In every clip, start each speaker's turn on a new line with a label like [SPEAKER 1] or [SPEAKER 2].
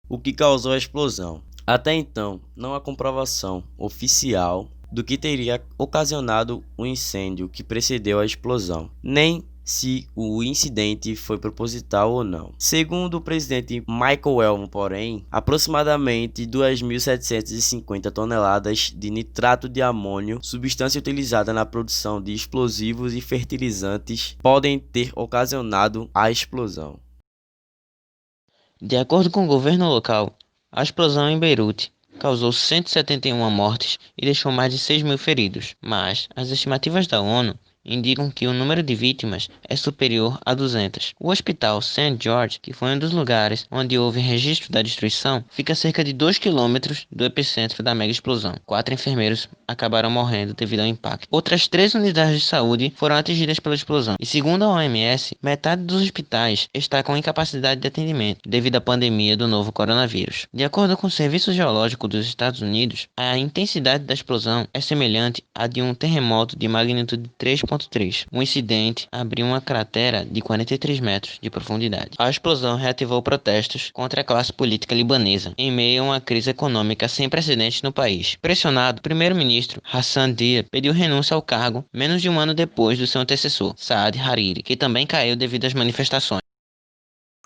[SPEAKER 1] o que causou a explosão. Até então, não há comprovação oficial do que teria ocasionado o incêndio que precedeu a explosão, nem se o incidente foi proposital ou não. Segundo o presidente Michael Elmo, porém, aproximadamente 2.750 toneladas de nitrato de amônio, substância utilizada na produção de explosivos e fertilizantes, podem ter ocasionado a explosão.
[SPEAKER 2] De acordo com o governo local, a explosão em Beirute causou 171 mortes e deixou mais de 6 mil feridos, mas as estimativas da ONU indicam que o número de vítimas é superior a 200. O hospital St. George, que foi um dos lugares onde houve registro da destruição, fica a cerca de 2 quilômetros do epicentro da mega explosão. 4 enfermeiros acabaram morrendo devido ao impacto. Outras 3 unidades de saúde foram atingidas pela explosão. E segundo a OMS, metade dos hospitais está com incapacidade de atendimento devido à pandemia do novo coronavírus. De acordo com o Serviço Geológico dos Estados Unidos, a intensidade da explosão é semelhante à de um terremoto de magnitude 3.3. O incidente abriu uma cratera de 43 metros de profundidade. A explosão reativou protestos contra a classe política libanesa, em meio a uma crise econômica sem precedentes no país. Pressionado, o primeiro-ministro Hassan Diab pediu renúncia ao cargo menos de um ano depois do seu antecessor, Saad Hariri, que também caiu devido às manifestações.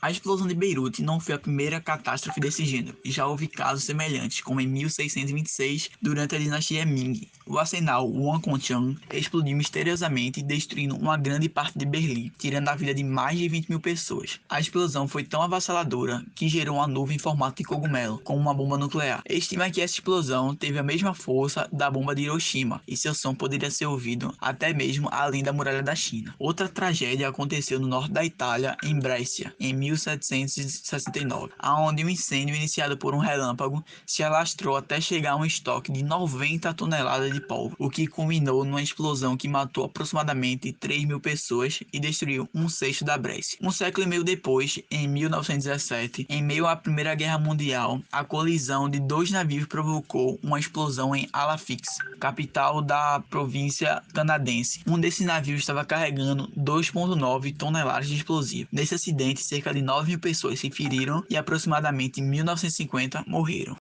[SPEAKER 3] A explosão de Beirute não foi a primeira catástrofe desse gênero, e já houve casos semelhantes, como em 1626, durante a dinastia Ming. O arsenal Wangkongchang explodiu misteriosamente, destruindo uma grande parte de Berlim, tirando a vida de mais de 20 mil pessoas. A explosão foi tão avassaladora que gerou uma nuvem em formato de cogumelo, como uma bomba nuclear. Estima que essa explosão teve a mesma força da bomba de Hiroshima, e seu som poderia ser ouvido até mesmo além da muralha da China. Outra tragédia aconteceu no norte da Itália, em Brescia, em 1769, onde um incêndio iniciado por um relâmpago se alastrou até chegar a um estoque de 90 toneladas de pólvora, o que culminou numa explosão que matou aproximadamente 3 mil pessoas e destruiu um sexto da Brescia. Um século e meio depois, em 1917, em meio à Primeira Guerra Mundial, a colisão de 2 navios provocou uma explosão em Halifax, capital da província canadense. Um desses navios estava carregando 2,9 toneladas de explosivo. Nesse acidente, cerca de 9 mil pessoas se feriram e aproximadamente 1.950 morreram.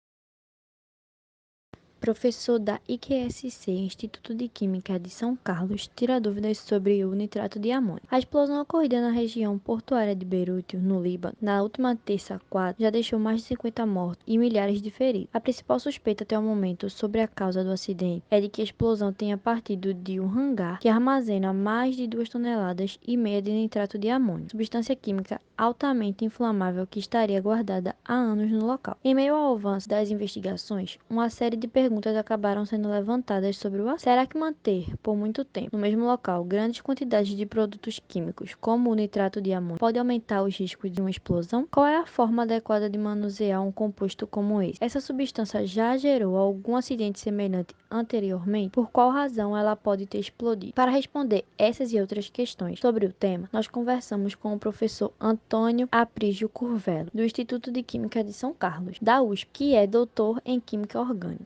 [SPEAKER 4] Professor da IQSC, Instituto de Química de São Carlos, tira dúvidas sobre o nitrato de amônio. A explosão ocorrida na região portuária de Beirute, no Líbano, na última terça-feira, já deixou mais de 50 mortos e milhares de feridos. A principal suspeita até o momento sobre a causa do acidente é de que a explosão tenha partido de um hangar que armazena mais de 2,5 toneladas de nitrato de amônio, substância química altamente inflamável que estaria guardada há anos no local. Em meio ao avanço das investigações, uma série de perguntas acabaram sendo levantadas sobre o assunto. Será que manter por muito tempo no mesmo local grandes quantidades de produtos químicos, como o nitrato de amônio, pode aumentar os riscos de uma explosão? Qual é a forma adequada de manusear um composto como esse? Essa substância já gerou algum acidente semelhante anteriormente? Por qual razão ela pode ter explodido? Para responder essas e outras questões sobre o tema, nós conversamos com o professor Antônio Aprígio Curvelo, do Instituto de Química de São Carlos, da USP, que é doutor em Química Orgânica.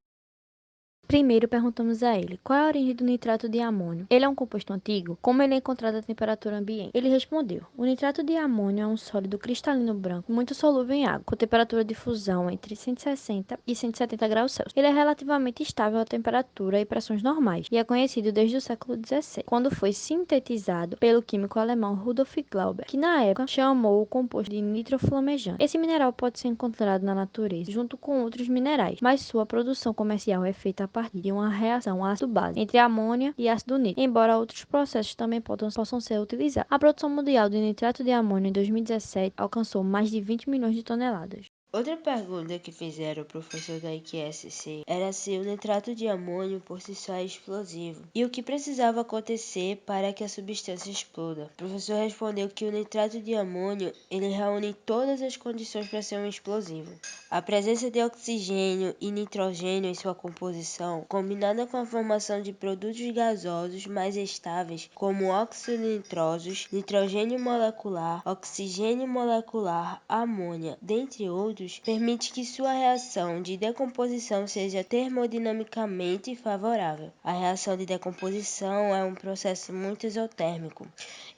[SPEAKER 4] Primeiro perguntamos a ele qual é a origem do nitrato de amônio. Ele é um composto antigo? Como ele é encontrado a temperatura ambiente? Ele respondeu: o nitrato de amônio é um sólido cristalino branco muito solúvel em água, com temperatura de fusão entre 160 e 170 graus Celsius. Ele é relativamente estável a temperatura e pressões normais e é conhecido desde o século XVII, quando foi sintetizado pelo químico alemão Rudolf Glauber, que na época chamou o composto de nitroflamejante. Esse mineral pode ser encontrado na natureza junto com outros minerais, mas sua produção comercial é feita a partir de uma reação ácido-base entre amônia e ácido nítrico, embora outros processos também possam ser utilizados. A produção mundial de nitrato de amônio em 2017 alcançou mais de 20 milhões de toneladas.
[SPEAKER 5] Outra pergunta que fizeram ao professor da IQSC era se o nitrato de amônio por si só é explosivo e o que precisava acontecer para que a substância exploda. O professor respondeu que o nitrato de amônio ele reúne todas as condições para ser um explosivo. A presença de oxigênio e nitrogênio em sua composição, combinada com a formação de produtos gasosos mais estáveis, como óxido nitrosos, nitrogênio molecular, oxigênio molecular, amônia, dentre outros, permite que sua reação de decomposição seja termodinamicamente favorável. A reação de decomposição é um processo muito exotérmico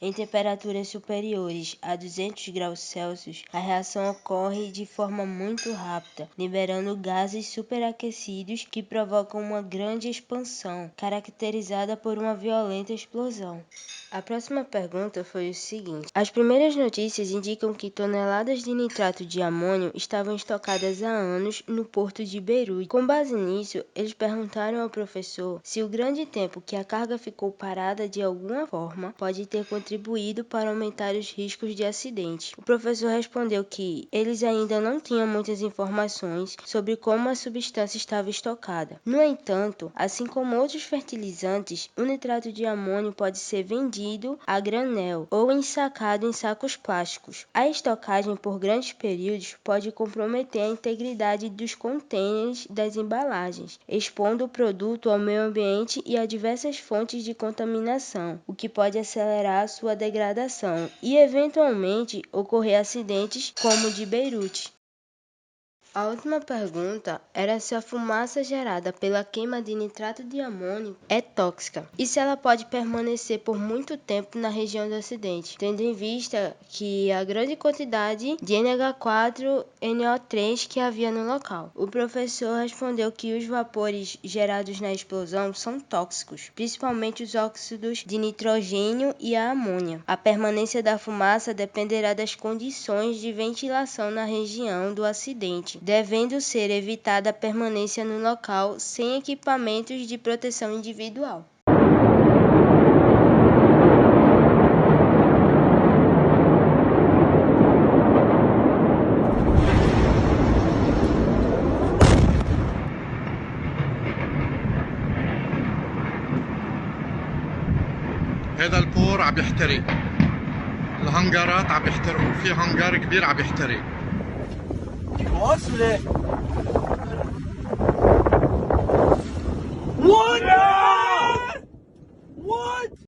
[SPEAKER 5] em temperaturas superiores a 200 graus Celsius, a reação ocorre de forma muito rápida, liberando gases superaquecidos que provocam uma grande expansão, caracterizada por uma violenta explosão. A próxima pergunta foi o seguinte: as primeiras notícias indicam que toneladas de nitrato de amônio estavam estocadas há anos no porto de Beirute. Com base nisso, eles perguntaram ao professor se o grande tempo que a carga ficou parada de alguma forma pode ter contribuído para aumentar os riscos de acidente. O professor respondeu que eles ainda não tinham muitas informações sobre como a substância estava estocada. No entanto, assim como outros fertilizantes, o nitrato de amônio pode ser vendido a granel ou ensacado em sacos plásticos. A estocagem por grandes períodos pode comprometer a integridade dos contêineres das embalagens, expondo o produto ao meio ambiente e a diversas fontes de contaminação, o que pode acelerar sua degradação e, eventualmente, ocorrer acidentes como o de Beirute. A última pergunta era se a fumaça gerada pela queima de nitrato de amônio é tóxica e se ela pode permanecer por muito tempo na região do acidente, tendo em vista que a grande quantidade de NH4NO3 que havia no local. O professor respondeu que os vapores gerados na explosão são tóxicos, principalmente os óxidos de nitrogênio e a amônia. A permanência da fumaça dependerá das condições de ventilação na região do acidente, devendo ser evitada a permanência no local sem equipamentos de proteção individual.
[SPEAKER 6] هذا البور عم يحترق، الهنجرات عم يحترقوا، في هنجر كبير عم يحترق.
[SPEAKER 7] What? What?